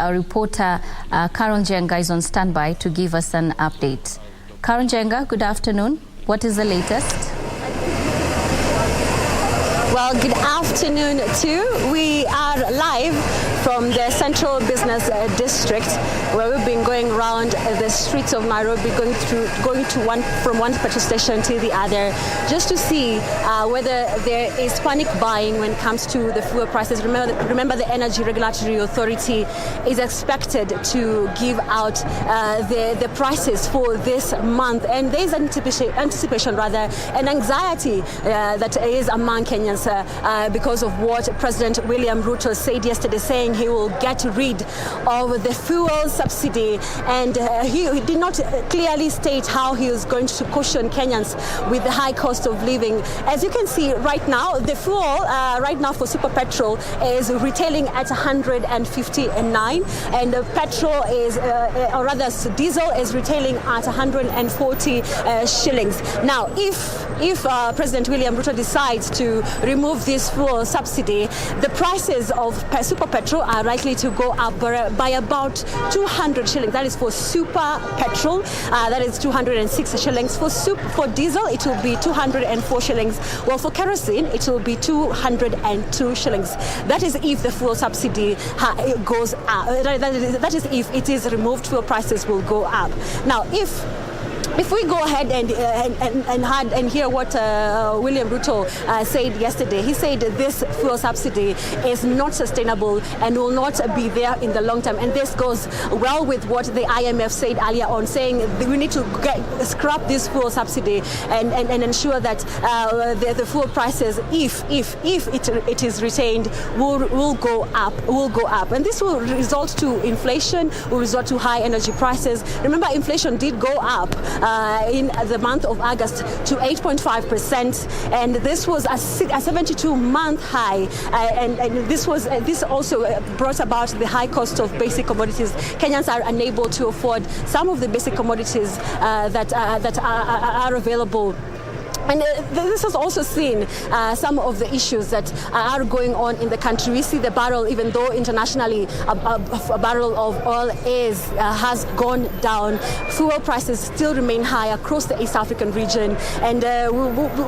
Our reporter Karen Jenga is on standby to give us an update. Karen Jenga, good afternoon. What is the latest? Well, good afternoon too. We are live from the Central Business District, where we've been going around the streets of Nairobi, going from one petrol station to the other, just to see whether there is panic buying when it comes to the fuel prices. Remember, the Energy Regulatory Authority is expected to give out the prices for this month, and there is anticipation, and anxiety that is among Kenyans because of what President William Ruto said yesterday, saying he will get rid of the fuel subsidy, and he did not clearly state how he is going to caution Kenyans with the high cost of living. As you can see right now, the fuel right now for super petrol is retailing at 159, and petrol is, or rather diesel is retailing at 140 shillings. Now, if President William Ruto decides to remove this fuel subsidy, the prices of super petrol are likely to go up by about 200 shillings. That is for super petrol. That is 206 shillings. For diesel, it will be 204 shillings. Well, for kerosene, it will be 202 shillings. That is if the fuel subsidy goes up. That is if it is removed, fuel prices will go up. Now, if we go ahead and hear what William Ruto said yesterday, he said this fuel subsidy is not sustainable and will not be there in the long term. And this goes well with what the IMF said earlier on, saying we need to scrap this fuel subsidy and ensure that the fuel prices, if it is retained, will go up. And this will result to inflation, will result to high energy prices. Remember, inflation did go up in the month of August to 8.5%, and this was a 72-month high, and this also brought about the high cost of basic commodities. Kenyans are unable to afford some of the basic commodities that are available. And this has also seen some of the issues that are going on in the country. We see the barrel, even though internationally a barrel of oil has gone down, fuel prices still remain high across the East African region. And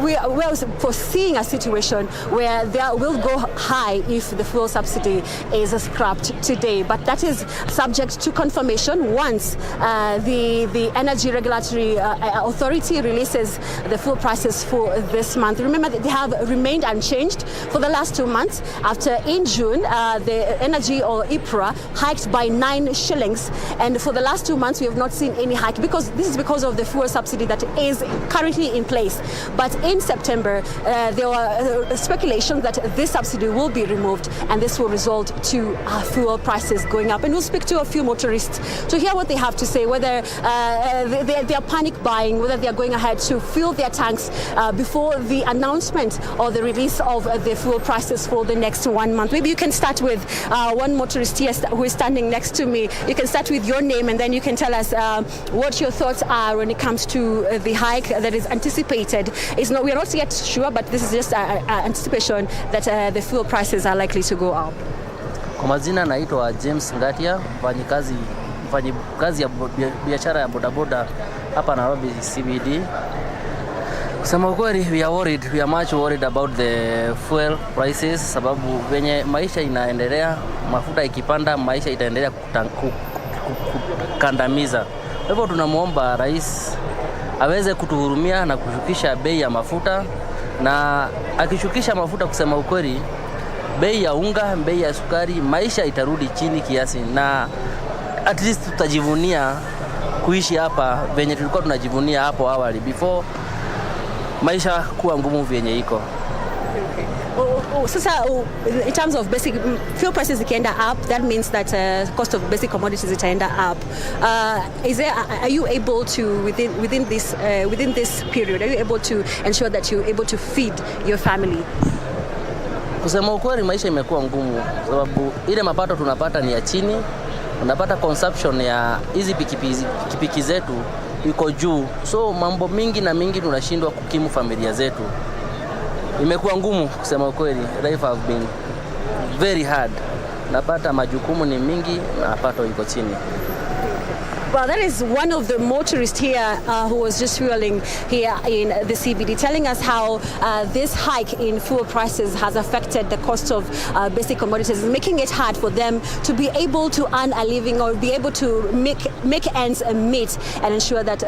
we are foreseeing a situation where they will go high if the fuel subsidy is scrapped today. But that is subject to confirmation once the Energy Regulatory Authority releases the fuel prices for this month. Remember that they have remained unchanged for the last 2 months, after in June the energy, or IPRA, hiked by 9 shillings, and for the last 2 months we have not seen any hike, because this is because of the fuel subsidy that is currently in place. But in September there were speculations that this subsidy will be removed, and this will result to fuel prices going up. And we'll speak to a few motorists to hear what they have to say, whether they are panic buying, whether they are going ahead to fill their tanks before the announcement or the release of the fuel prices for the next 1 month. Maybe you can start with one motorist here who is standing next to me. You can start with your name, and then you can tell us what your thoughts are when it comes to the hike that is anticipated. We are not yet sure, but this is just anticipation that the fuel prices are likely to go up. Kwa majina naitwa James Ngatia, mfanyikazi ya biashara ya bodaboda hapa Nairobi CBD. Kusema ukweli, we are much worried about the fuel prices, sababu venye maisha inaendelea, mafuta ikipanda, maisha itaendelea kukandamiza. Kwa hivyo tunamuomba rais aweze kutuhurumia na kushukisha bei ya mafuta, na akishukisha mafuta, kusema ukweli, bei ya unga, bei ya sukari, maisha itarudi chini kiasi, na at least tutajivunia kuishi hapa venye tulikuwa tunajivunia hapo awali, before maisha kuwa ngumu vyenye iko. So in terms of basic fuel prices ikienda up, that means that cost of basic commodities itaenda up. Are you able to within this period, are you able to ensure that you're able to feed your family? Kusema ukweli, maisha imekuwa ngumu sababu ile mapato tunapata ni ya chini. Unapata consumption ya hizi pikipiki zetu iko juu, so mambo mingi tunashindwa kukimu familia zetu. Imekuwa ngumu kusema ukweli. Life have been very hard. napata majukumu ni mingi na pato iko chini. Well, that is one of the motorists here who was just fueling here in the CBD, telling us how this hike in fuel prices has affected the cost of basic commodities, making it hard for them to be able to earn a living or be able to make ends meet and ensure that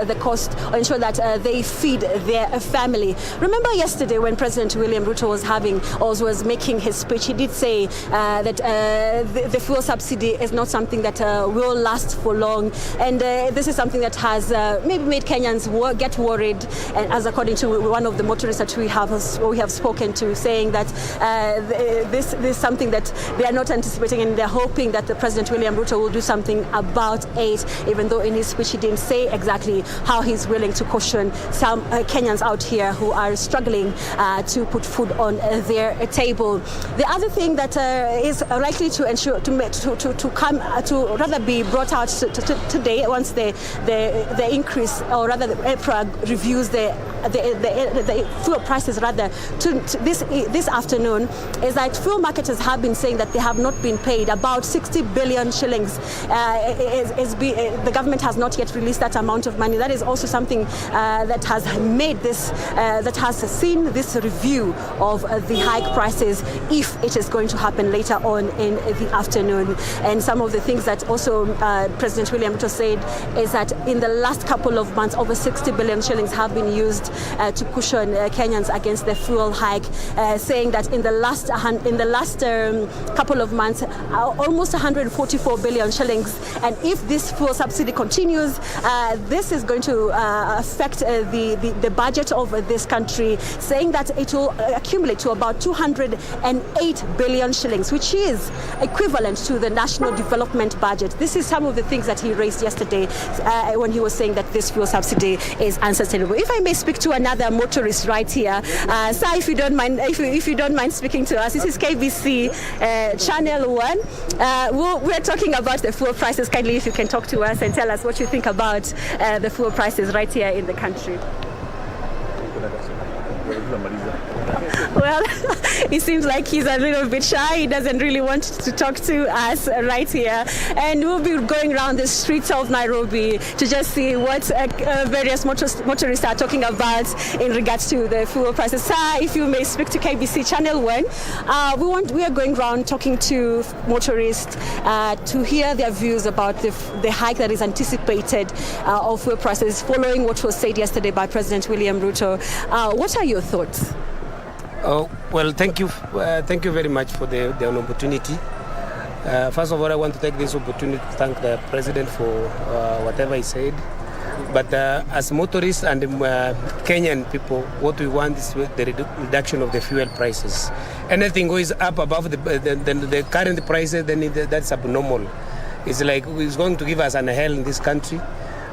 they feed their family. Remember yesterday when President William Ruto was making his speech, he did say that the fuel subsidy is not something that will last for long. And this is something that has maybe made Kenyans get worried, and as according to one of the motorists that we have spoken to, saying that this is something that they are not anticipating, and they're hoping that the President William Ruto will do something about it, even though in his speech he didn't say exactly how he's willing to caution some Kenyans out here who are struggling to put food on their table. The other thing that is likely to ensure to rather be brought out today, once the increase, or rather the EPRA reviews the fuel prices rather this afternoon, is that fuel marketers have been saying that they have not been paid about 60 billion shillings. The government has not yet released that amount of money. That is also something that has made this, that has seen this review of the hike prices, if it is going to happen later on in the afternoon. And some of the things that also President William Ruto said is that in the last couple of months, over 60 billion shillings have been used to cushion Kenyans against the fuel hike, saying that in the last couple of months, almost 144 billion shillings. And if this fuel subsidy continues, this is going to affect the budget of this country, saying that it will accumulate to about 208 billion shillings, which is equivalent to the national development budget. This is some of the things that he raised yesterday when he was saying that this fuel subsidy is unsustainable. If I may speak to another motorist right here, sir, if you don't mind, if you don't mind speaking to us, this is KBC Channel 1. We're talking about the fuel prices. Kindly, if you can talk to us and tell us what you think about the fuel prices right here in the country. Well, it seems like he's a little bit shy. He doesn't really want to talk to us right here. And we'll be going around the streets of Nairobi to just see what various motorists are talking about in regards to the fuel prices. Sir, if you may speak to KBC Channel 1, we are going around talking to motorists to hear their views about the hike that is anticipated of fuel prices following what was said yesterday by President William Ruto. What are your thoughts? Well, thank you very much for the opportunity. First of all, I want to take this opportunity to thank the President for whatever he said. But as motorists and Kenyan people, what we want is the reduction of the fuel prices. Anything goes up above the current prices, then that's abnormal. It's like it's going to give us an hell in this country.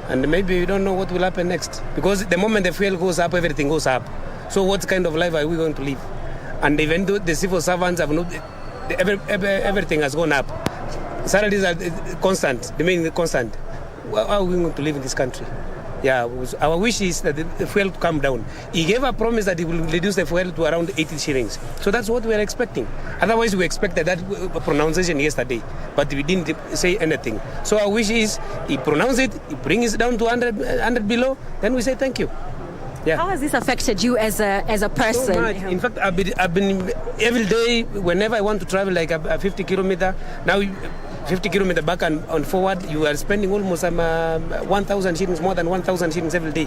And maybe we don't know what will happen next. Because the moment the fuel goes up, everything goes up. So what kind of life are we going to live? And even though the civil servants have not, everything has gone up. Salaries are constant, remaining constant. How are we going to live in this country? Yeah, our wish is that the fuel to come down. He gave a promise that he will reduce the fuel to around 80 shillings. So that's what we are expecting. Otherwise, we expected that pronunciation yesterday, but we didn't say anything. So our wish is he pronounce it, he brings it down to 100 below, then we say thank you. Yeah. How has this affected you as a person? So much. In fact, I've been every day, whenever I want to travel like a 50 kilometer, now 50 kilometer back and forward, you are spending almost 1,000 shillings, more than 1,000 shillings every day,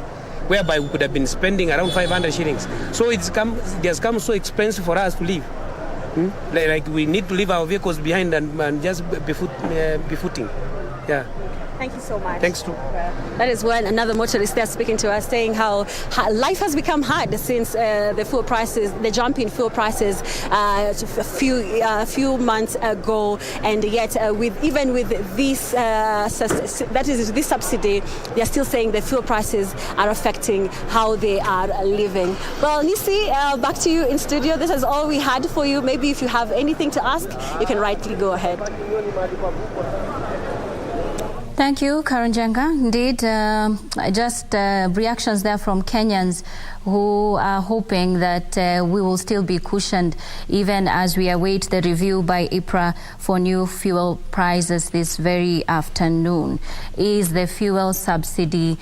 whereby we could have been spending around 500 shillings. So it has come so expensive for us to live. Like we need to leave our vehicles behind and just befooting. Yeah. Thank you so much. Thanks too. That is when another motorist there speaking to us, saying how life has become hard since the jump in fuel prices a few months ago, and yet even with this this subsidy, they are still saying the fuel prices are affecting how they are living. Well, Nisi, back to you in studio. This is all we had for you. Maybe if you have anything to ask, you can rightly go ahead. Thank you, Karanjanga. Indeed, just reactions there from Kenyans who are hoping that we will still be cushioned even as we await the review by IPRA for new fuel prices this very afternoon. Is the fuel subsidy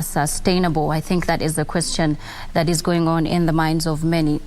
sustainable? I think that is the question that is going on in the minds of many.